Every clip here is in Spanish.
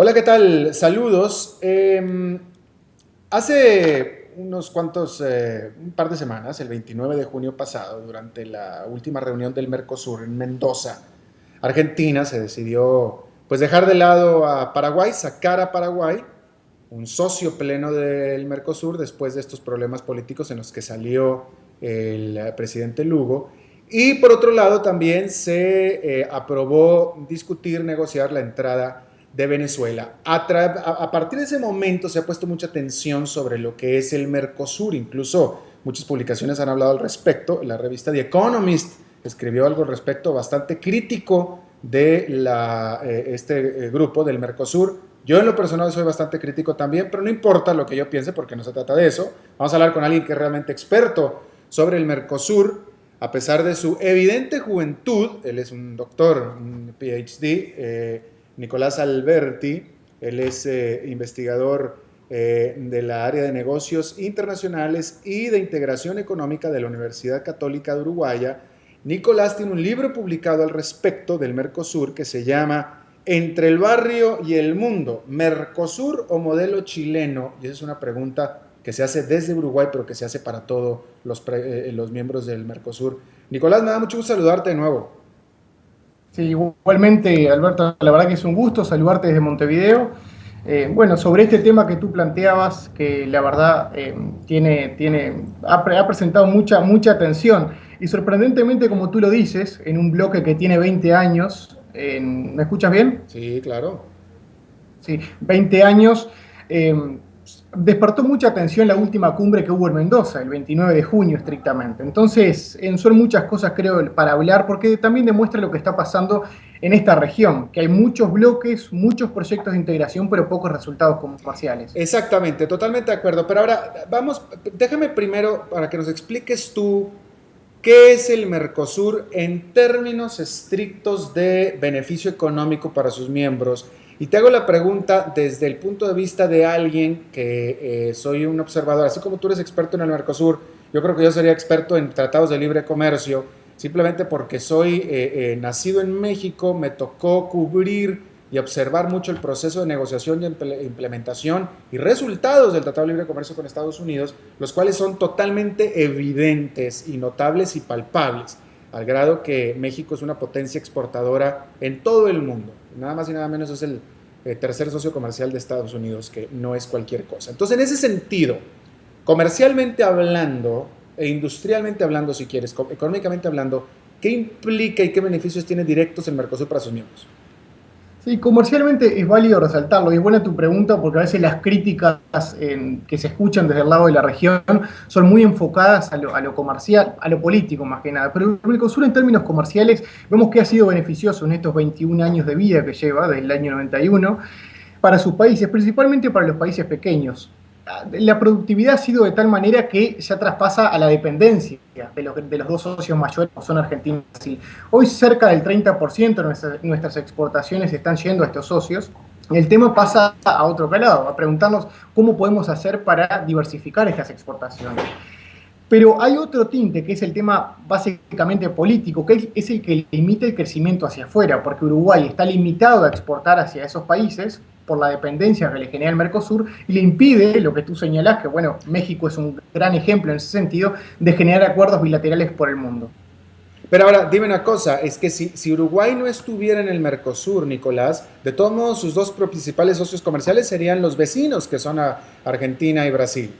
Hola, ¿qué tal? Saludos. Hace un par de semanas, el 29 de junio pasado, durante la última reunión del Mercosur en Mendoza, Argentina, se decidió pues dejar de lado a Paraguay, sacar a Paraguay, un socio pleno del Mercosur, después de estos problemas políticos en los que salió el presidente Lugo. Y por otro lado también se aprobó discutir, negociar la entrada de Venezuela. A partir de ese momento se ha puesto mucha atención sobre lo que es el Mercosur, incluso muchas publicaciones han hablado al respecto. La revista The Economist escribió algo al respecto bastante crítico de este grupo del Mercosur. Yo en lo personal soy bastante crítico también, pero no importa lo que yo piense porque no se trata de eso. Vamos a hablar con alguien que es realmente experto sobre el Mercosur, a pesar de su evidente juventud. Él es un doctor, un PhD, Nicolás Alberti. Él es investigador de la área de negocios internacionales y de integración económica de la Universidad Católica de Uruguaya. Nicolás tiene un libro publicado al respecto del Mercosur que se llama Entre el barrio y el mundo, ¿Mercosur o modelo chileno? Y esa es una pregunta que se hace desde Uruguay, pero que se hace para todos los miembros del Mercosur. Nicolás, me da mucho gusto saludarte de nuevo. Sí, igualmente, Alberto, la verdad que es un gusto saludarte desde Montevideo. Bueno, sobre este tema que tú planteabas, que la verdad ha presentado mucha atención y sorprendentemente, como tú lo dices, en un bloque que tiene 20 años, ¿me escuchas bien? Sí, claro. Sí, 20 años. eh, Despertó mucha atención la última cumbre que hubo en Mendoza, el 29 de junio estrictamente. Entonces, son muchas cosas, creo, para hablar, porque también demuestra lo que está pasando en esta región, que hay muchos bloques, muchos proyectos de integración, pero pocos resultados comerciales. Exactamente, totalmente de acuerdo. Pero ahora, vamos, déjame primero para que nos expliques tú qué es el Mercosur en términos estrictos de beneficio económico para sus miembros. Y te hago la pregunta desde el punto de vista de alguien que soy un observador, así como tú eres experto en el Mercosur, yo creo que yo sería experto en tratados de libre comercio, simplemente porque soy nacido en México, me tocó cubrir y observar mucho el proceso de negociación y implementación y resultados del Tratado de Libre Comercio con Estados Unidos, los cuales son totalmente evidentes y notables y palpables, al grado que México es una potencia exportadora en todo el mundo. Nada más y nada menos es el tercer socio comercial de Estados Unidos, que no es cualquier cosa. Entonces, en ese sentido, comercialmente hablando e industrialmente hablando, si quieres, económicamente hablando, ¿qué implica y qué beneficios tiene directos el Mercosur para sus miembros? Sí, comercialmente es válido resaltarlo, y es buena tu pregunta porque a veces las críticas que se escuchan desde el lado de la región son muy enfocadas a lo comercial, a lo político más que nada. Pero el Mercosur en términos comerciales vemos que ha sido beneficioso en estos 21 años de vida que lleva, desde el año 91, para sus países, principalmente para los países pequeños. La productividad ha sido de tal manera que ya traspasa a la dependencia de los dos socios mayores, como son Argentina y Brasil. Hoy cerca del 30% de nuestras exportaciones están yendo a estos socios. El tema pasa a otro calado, a preguntarnos cómo podemos hacer para diversificar estas exportaciones. Pero hay otro tinte, que es el tema básicamente político, que es el que limita el crecimiento hacia afuera, porque Uruguay está limitado a exportar hacia esos países por la dependencia que le genera el Mercosur y le impide, lo que tú señalás, que bueno, México es un gran ejemplo en ese sentido, de generar acuerdos bilaterales por el mundo. Pero ahora, dime una cosa, es que si Uruguay no estuviera en el Mercosur, Nicolás, de todos modos sus dos principales socios comerciales serían los vecinos, que son Argentina y Brasil.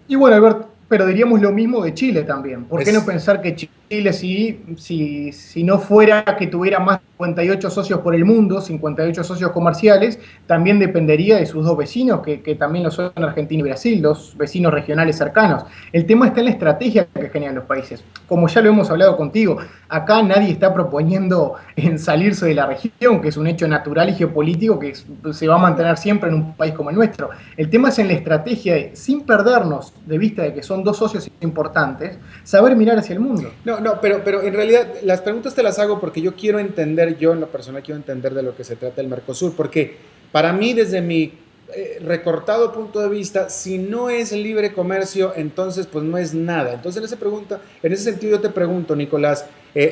Y bueno, Albert, pero diríamos lo mismo de Chile también. ¿Por qué no Es, pensar que Chile, si no fuera que tuviera más de 58 socios por el mundo, 58 socios comerciales, también dependería de sus dos vecinos, que también lo son Argentina y Brasil, dos vecinos regionales cercanos? El tema está en la estrategia que generan los países. Como ya lo hemos hablado contigo, acá nadie está proponiendo en salirse de la región, que es un hecho natural y geopolítico que se va a mantener siempre en un país como el nuestro. El tema es en la estrategia de, sin perdernos de vista de que son dos socios importantes, saber mirar hacia el mundo. no, pero en realidad las preguntas te las hago porque yo quiero entender, yo en lo personal quiero entender de lo que se trata el Mercosur, porque para mí desde mi recortado punto de vista, si no es libre comercio, entonces pues no es nada. Entonces en ese sentido yo te pregunto, Nicolás,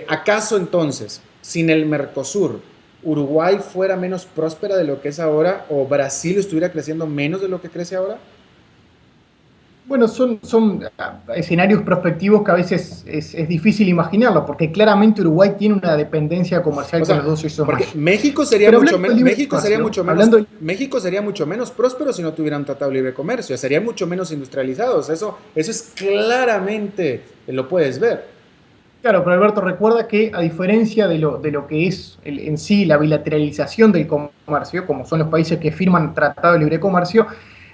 ¿acaso entonces, sin el Mercosur, Uruguay fuera menos próspera de lo que es ahora o Brasil estuviera creciendo menos de lo que crece ahora? Bueno, son escenarios prospectivos que a veces es difícil imaginarlo, porque claramente Uruguay tiene una dependencia comercial O con los sea, dos socios porque mayores. México sería Pero mucho hablando de menos, libre comercio, hablando México sería mucho menos próspero si no tuviera un tratado de libre comercio, sería mucho menos industrializados. Eso es claramente, lo puedes ver. claro, pero Alberto, recuerda que a diferencia de lo que es en sí la bilateralización del comercio, como son los países que firman tratado de libre comercio,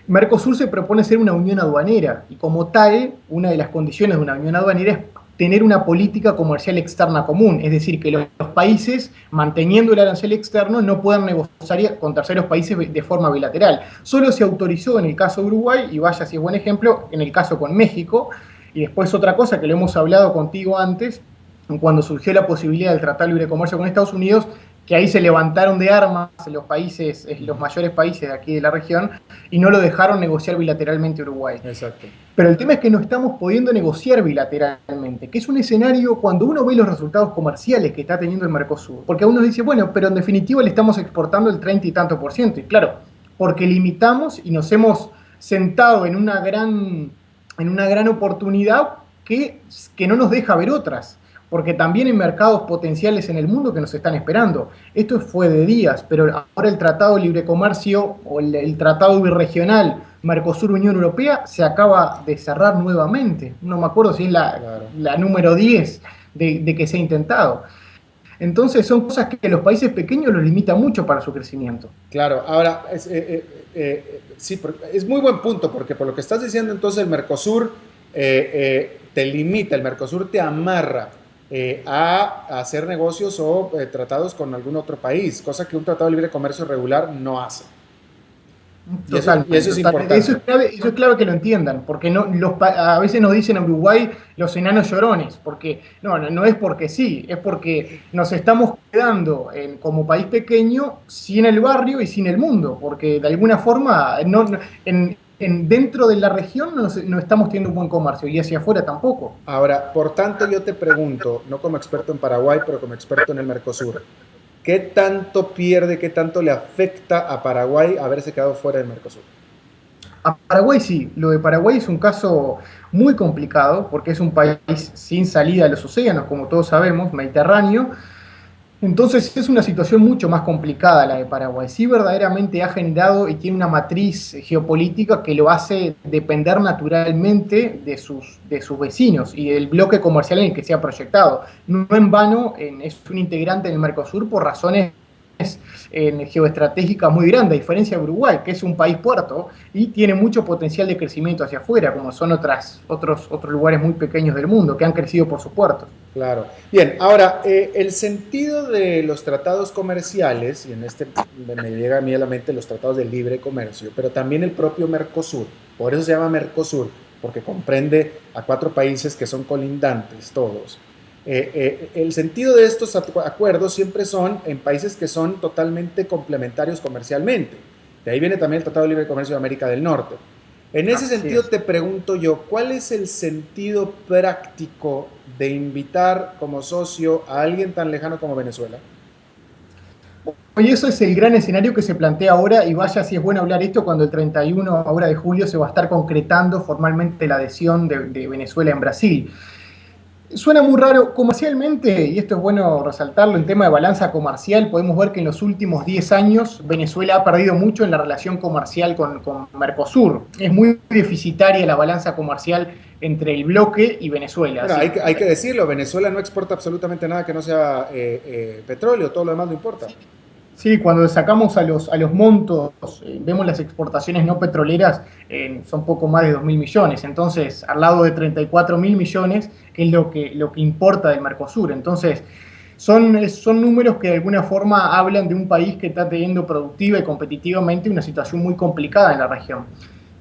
Mercosur se propone ser una unión aduanera y como tal, una de las condiciones de una unión aduanera es tener una política comercial externa común, es decir, que los países, manteniendo el arancel externo, no puedan negociar con terceros países de forma bilateral. Solo se autorizó en el caso de Uruguay, y vaya si es buen ejemplo, en el caso con México, y después otra cosa que lo hemos hablado contigo antes, cuando surgió la posibilidad del Tratado de Libre Comercio con Estados Unidos, que ahí se levantaron de armas los países, los mayores países de aquí de la región, y no lo dejaron negociar bilateralmente Uruguay. Exacto. Pero el tema es que no estamos pudiendo negociar bilateralmente, que es un escenario cuando uno ve los resultados comerciales que está teniendo el Mercosur, porque uno dice, bueno, pero en definitiva le estamos exportando el 30 y tanto por ciento, y claro, porque limitamos y nos hemos sentado en una gran oportunidad que no nos deja ver otras, porque también hay mercados potenciales en el mundo que nos están esperando. Esto fue de días, pero ahora el Tratado de Libre Comercio o el Tratado Birregional Mercosur-Unión Europea se acaba de cerrar nuevamente. No me acuerdo si es la número 10 de que se ha intentado. Entonces son cosas que los países pequeños los limitan mucho para su crecimiento. Claro, ahora, sí, es muy buen punto, porque por lo que estás diciendo, entonces el Mercosur te limita, el Mercosur te amarra a hacer negocios o tratados con algún otro país, cosa que un tratado de libre comercio regular no hace. Totalmente, Y eso es importante. Eso es clave que lo entiendan, porque a veces nos dicen en Uruguay los enanos llorones, porque no es porque sí, es porque nos estamos quedando como país pequeño sin el barrio y sin el mundo, porque de alguna forma dentro de la región no estamos teniendo un buen comercio y hacia afuera tampoco. Ahora, por tanto, yo te pregunto, no como experto en Paraguay, pero como experto en el Mercosur, ¿qué tanto pierde, qué tanto le afecta a Paraguay haberse quedado fuera del Mercosur? A Paraguay sí, lo de Paraguay es un caso muy complicado porque es un país sin salida a los océanos, como todos sabemos, mediterráneo. Entonces es una situación mucho más complicada la de Paraguay. Sí verdaderamente ha generado y tiene una matriz geopolítica que lo hace depender naturalmente de sus vecinos y del bloque comercial en el que se ha proyectado. No en vano es un integrante del Mercosur por razones geoestratégicas muy grandes, a diferencia de Uruguay, que es un país puerto y tiene mucho potencial de crecimiento hacia afuera, como son otros lugares muy pequeños del mundo que han crecido por sus puertos. Claro. Bien, ahora, el sentido de los tratados comerciales, y en este me llega a mí a la mente los tratados de libre comercio, pero también el propio Mercosur, por eso se llama Mercosur, porque comprende a 4 países que son colindantes todos. El sentido de estos acuerdos siempre son en países que son totalmente complementarios comercialmente. De ahí viene también el Tratado de Libre Comercio de América del Norte. En ese sentido te pregunto yo, ¿cuál es el sentido práctico de invitar como socio a alguien tan lejano como Venezuela? Y eso es el gran escenario que se plantea ahora, y vaya si es bueno hablar esto cuando el 31 ahora de julio se va a estar concretando formalmente la adhesión de Venezuela en Brasil. Suena muy raro comercialmente, y esto es bueno resaltarlo, en tema de balanza comercial, podemos ver que en los últimos 10 años Venezuela ha perdido mucho en la relación comercial con Mercosur. Es muy deficitaria la balanza comercial entre el bloque y Venezuela. Bueno, hay que decirlo, Venezuela no exporta absolutamente nada que no sea petróleo, todo lo demás no importa. Sí, cuando sacamos a los montos, vemos las exportaciones no petroleras, son poco más de 2.000 millones. Entonces, al lado de 34.000 millones, que es lo que importa del Mercosur. Entonces, son números que de alguna forma hablan de un país que está teniendo productiva y competitivamente una situación muy complicada en la región.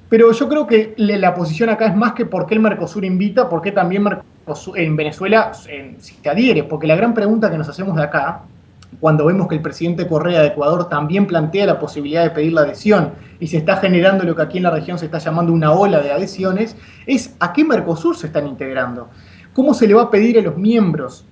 Pero yo creo que la posición acá es más que por qué el Mercosur invita, por qué también en Venezuela se adhiere. Porque la gran pregunta que nos hacemos de acá, cuando vemos que el presidente Correa de Ecuador también plantea la posibilidad de pedir la adhesión y se está generando lo que aquí en la región se está llamando una ola de adhesiones, es a qué Mercosur se están integrando. ¿Cómo se le va a pedir a los miembros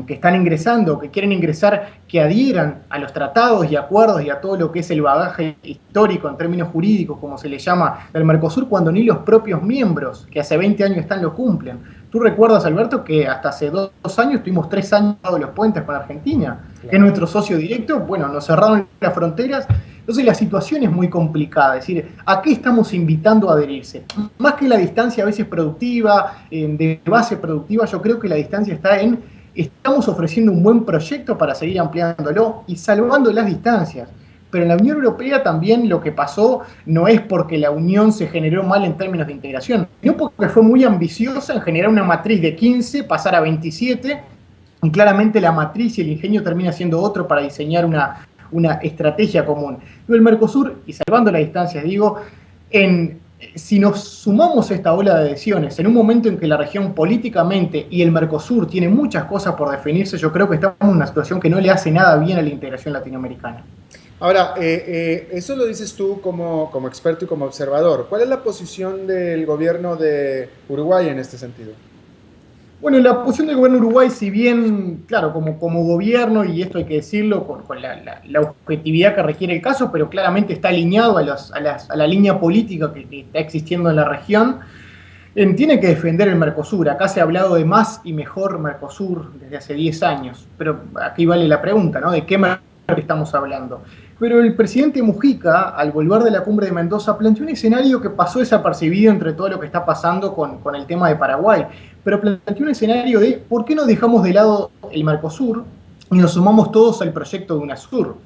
que están ingresando, que quieren ingresar, que adhieran a los tratados y acuerdos y a todo lo que es el bagaje histórico en términos jurídicos, como se le llama, del Mercosur, cuando ni los propios miembros, que hace 20 años están, lo cumplen. Tú recuerdas, Alberto, que hasta hace 2 años tuvimos 3 años de los puentes con Argentina, claro, que es nuestro socio directo. Bueno, nos cerraron las fronteras. Entonces la situación es muy complicada, es decir, ¿a qué estamos invitando a adherirse? Más que la distancia a veces productiva, de base productiva, yo creo que la distancia está en estamos ofreciendo un buen proyecto para seguir ampliándolo y salvando las distancias. Pero en la Unión Europea también lo que pasó no es porque la Unión se generó mal en términos de integración, sino porque fue muy ambiciosa en generar una matriz de 15, pasar a 27, y claramente la matriz y el ingenio termina siendo otro para diseñar una estrategia común. Pero el Mercosur, y salvando las distancias, digo, si nos sumamos a esta ola de adhesiones en un momento en que la región políticamente y el Mercosur tiene muchas cosas por definirse, yo creo que estamos en una situación que no le hace nada bien a la integración latinoamericana. Ahora, eso lo dices tú como experto y como observador. ¿Cuál es la posición del gobierno de Uruguay en este sentido? Bueno, la posición del gobierno de Uruguay, si bien, claro, como gobierno, y esto hay que decirlo con la objetividad que requiere el caso, pero claramente está alineado a la línea política que está existiendo en la región, tiene que defender el Mercosur. Acá se ha hablado de más y mejor Mercosur desde hace 10 años, pero aquí vale la pregunta, ¿no? ¿De qué Mercosur estamos hablando? Pero el presidente Mujica, al volver de la cumbre de Mendoza, planteó un escenario que pasó desapercibido entre todo lo que está pasando con el tema de Paraguay. Pero planteó un escenario de ¿por qué no dejamos de lado el Mercosur y nos sumamos todos al proyecto de UNASUR?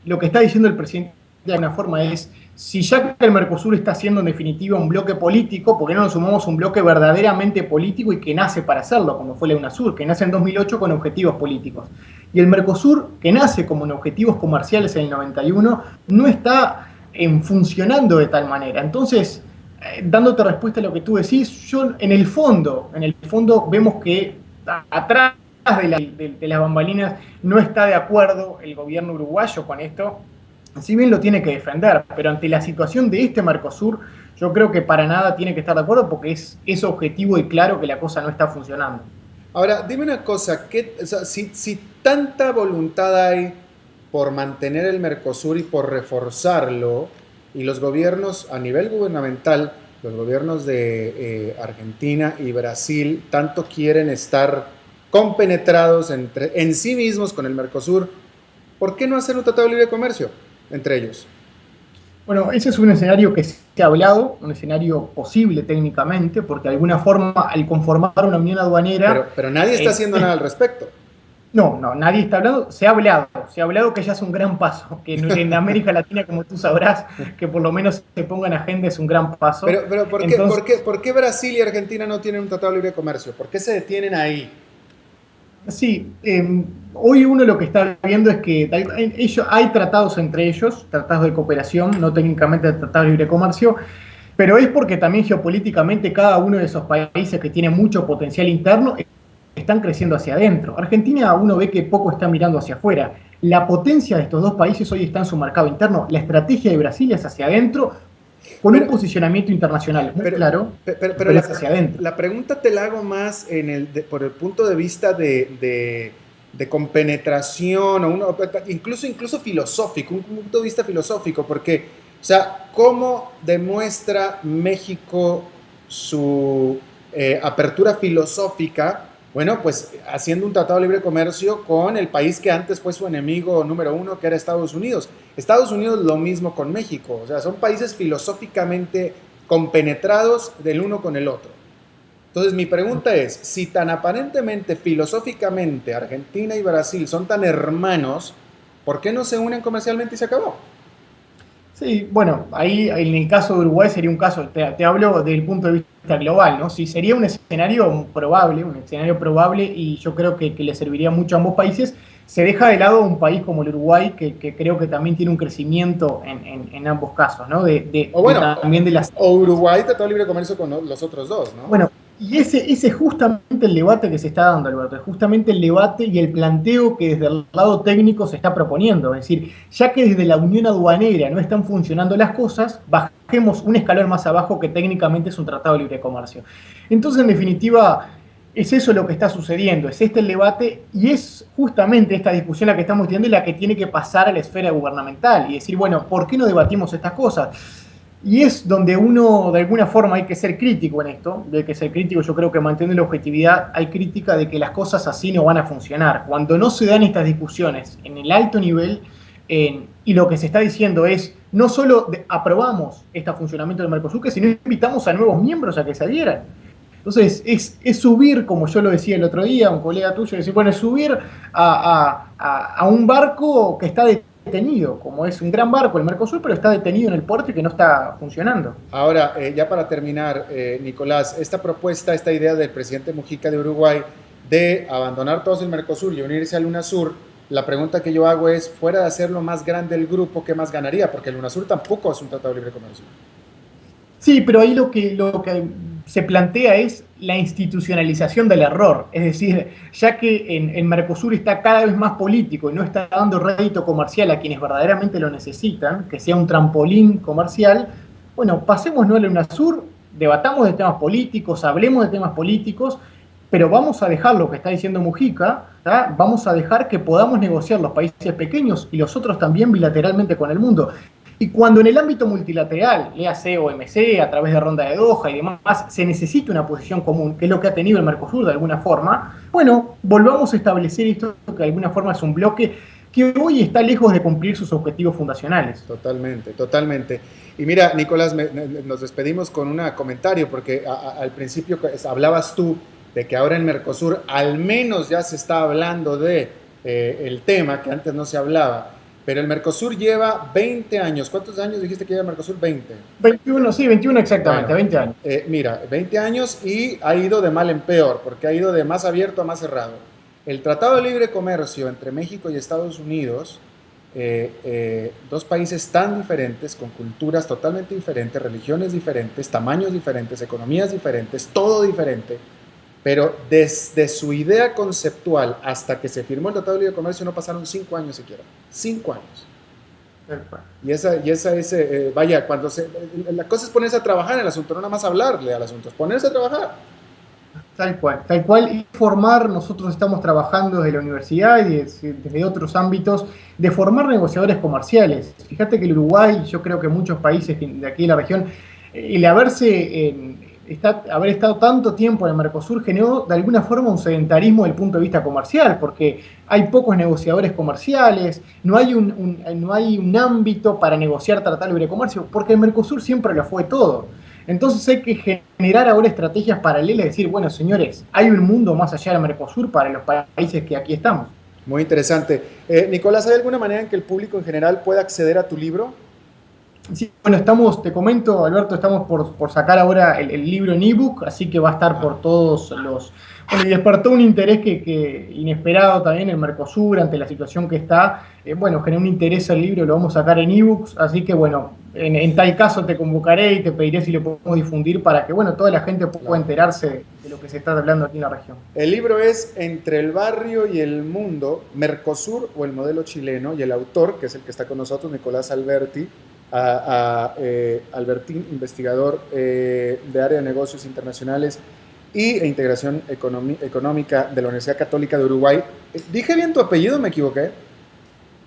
Lo que está diciendo el presidente de alguna forma es, si ya que el Mercosur está siendo en definitiva un bloque político, ¿por qué no nos sumamos un bloque verdaderamente político y que nace para hacerlo, como fue la UNASUR, que nace en 2008 con objetivos políticos? Y el Mercosur, que nace como en objetivos comerciales en el 91, no está funcionando de tal manera. Entonces, dándote respuesta a lo que tú decís, yo en el fondo vemos que atrás de las bambalinas no está de acuerdo el gobierno uruguayo con esto, si bien lo tiene que defender, pero ante la situación de este Mercosur, yo creo que para nada tiene que estar de acuerdo porque es objetivo y claro que la cosa no está funcionando. Ahora, dime una cosa, o sea, si tanta voluntad hay por mantener el Mercosur y por reforzarlo, y los gobiernos a nivel gubernamental, los gobiernos de Argentina y Brasil, tanto quieren estar compenetrados en sí mismos con el Mercosur, ¿por qué no hacer un tratado de libre comercio entre ellos? Bueno, ese es un escenario que se ha hablado, un escenario posible técnicamente, porque de alguna forma al conformar una unión aduanera... Pero nadie está haciendo nada al respecto. No, nadie está hablando, se ha hablado que ya es un gran paso, que en América Latina, como tú sabrás, que por lo menos se ponga en agenda es un gran paso. Pero ¿por qué Brasil y Argentina no tienen un tratado de libre comercio? ¿Por qué se detienen ahí? Sí, hoy uno lo que está viendo es que hay tratados entre ellos, tratados de cooperación, no técnicamente tratados de libre comercio, pero es porque también geopolíticamente cada uno de esos países que tiene mucho potencial interno están creciendo hacia adentro. Argentina uno ve que poco está mirando hacia afuera. La potencia de estos dos países hoy está en su mercado interno. La estrategia de Brasil es hacia adentro, con un posicionamiento internacional muy claro, pero es hacia adentro. La pregunta te la hago más por el punto de vista de compenetración, o incluso filosófico, un punto de vista filosófico, porque, o sea, ¿cómo demuestra México su apertura filosófica? Bueno, pues haciendo un tratado de libre comercio con el país que antes fue su enemigo número uno, que era Estados Unidos. Estados Unidos lo mismo con México, o sea, son países filosóficamente compenetrados del uno con el otro. Entonces mi pregunta es, si tan aparentemente filosóficamente Argentina y Brasil son tan hermanos, ¿por qué no se unen comercialmente y se acabó? Sí, bueno, ahí en el caso de Uruguay sería un caso, te hablo desde el punto de vista global, ¿no? Sí, sería un escenario probable y yo creo que le serviría mucho a ambos países. Se deja de lado un país como el Uruguay, que creo que también tiene un crecimiento en ambos casos, ¿no? O Uruguay tratado de libre comercio con los otros dos, ¿no? Bueno, y ese es justamente el debate que se está dando, Alberto, es justamente el debate y el planteo que desde el lado técnico se está proponiendo. Es decir, ya que desde la unión aduanera no están funcionando las cosas, bajemos un escalón más abajo que técnicamente es un tratado de libre comercio. Entonces, en definitiva, Es eso lo que está sucediendo, es este el debate y es justamente esta discusión la que estamos teniendo y la que tiene que pasar a la esfera gubernamental y decir, bueno, ¿por qué no debatimos estas cosas? Y es donde uno, de alguna forma, hay que ser crítico en esto, hay que ser crítico, yo creo que manteniendo la objetividad, hay crítica de que las cosas así no van a funcionar. Cuando no se dan estas discusiones en el alto nivel, y lo que se está diciendo es, no solo aprobamos este funcionamiento del Mercosur, sino invitamos a nuevos miembros a que se adhieran. Entonces, es subir, como yo lo decía el otro día, un colega tuyo, decir, bueno, es subir a un barco que está detenido, como es un gran barco el Mercosur, pero está detenido en el puerto y que no está funcionando. Ahora, ya para terminar, Nicolás, esta propuesta, esta idea del presidente Mujica de Uruguay de abandonar todos el Mercosur y unirse al UNASUR, la pregunta que yo hago es, fuera de hacerlo más grande el grupo, ¿qué más ganaría? Porque el UNASUR tampoco es un tratado de libre comercio. Sí, pero ahí lo que se plantea es la institucionalización del error. Es decir, ya que en Mercosur está cada vez más político y no está dando rédito comercial a quienes verdaderamente lo necesitan, que sea un trampolín comercial, bueno, pasémonos al UNASUR, debatamos de temas políticos, hablemos de temas políticos, pero vamos a dejar lo que está diciendo Mujica, ¿tá? Vamos a dejar que podamos negociar los países pequeños y los otros también bilateralmente con el mundo. Y cuando en el ámbito multilateral, léase OMC, a través de Ronda de Doha y demás, se necesita una posición común, que es lo que ha tenido el Mercosur de alguna forma, bueno, volvamos a establecer esto que de alguna forma es un bloque que hoy está lejos de cumplir sus objetivos fundacionales. Totalmente, totalmente. Y mira, Nicolás, nos despedimos con un comentario, porque al principio hablabas tú de que ahora en Mercosur al menos ya se está hablando de el tema que antes no se hablaba. Pero el Mercosur lleva 20 años. ¿Cuántos años dijiste que lleva el Mercosur? 20. 21, sí, 21 exactamente, Bueno, 20 años. Mira, 20 años y ha ido de mal en peor, porque ha ido de más abierto a más cerrado. El Tratado de Libre Comercio entre México y Estados Unidos, dos países tan diferentes, con culturas totalmente diferentes, religiones diferentes, tamaños diferentes, economías diferentes, todo diferente, pero desde su idea conceptual hasta que se firmó el Tratado de Libre Comercio no pasaron 5 años siquiera. 5 años. Y esa es, vaya, la cosa es ponerse a trabajar en el asunto, no nada más hablarle al asunto, es ponerse a trabajar. Tal cual, y formar, nosotros estamos trabajando desde la universidad y desde otros ámbitos, de formar negociadores comerciales. Fíjate que el Uruguay, yo creo que muchos países de aquí de la región, el haber estado tanto tiempo en el Mercosur generó de alguna forma un sedentarismo desde el punto de vista comercial, porque hay pocos negociadores comerciales, no hay un ámbito para negociar tratado de libre comercio, porque el Mercosur siempre lo fue todo. Entonces hay que generar ahora estrategias paralelas y decir, bueno, señores, hay un mundo más allá del Mercosur para los países que aquí estamos. Muy interesante. Nicolás, ¿hay alguna manera en que el público en general pueda acceder a tu libro? Sí, bueno, te comento, Alberto, estamos por sacar ahora el libro en ebook, así que va a estar por todos los... Bueno, y despertó un interés que inesperado también en Mercosur ante la situación que está. Bueno, generó un interés el libro, lo vamos a sacar en ebooks, así que bueno, en tal caso te convocaré y te pediré si lo podemos difundir para que bueno, toda la gente pueda enterarse de lo que se está hablando aquí en la región. El libro es Entre el barrio y el mundo, Mercosur o el modelo chileno, y el autor, que es el que está con nosotros, Nicolás Alberti, Albertín, investigador de área de negocios internacionales e integración económica de la Universidad Católica de Uruguay. ¿Dije bien tu apellido o me equivoqué?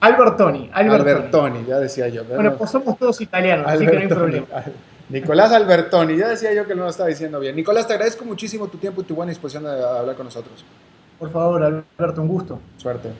Albertoni. Albertoni, ya decía yo. Bueno, pues somos todos italianos, así que no hay problema. Nicolás Albertoni, ya decía yo que no lo estaba diciendo bien. Nicolás, te agradezco muchísimo tu tiempo y tu buena disposición de hablar con nosotros. Por favor, Alberto, un gusto. Suerte.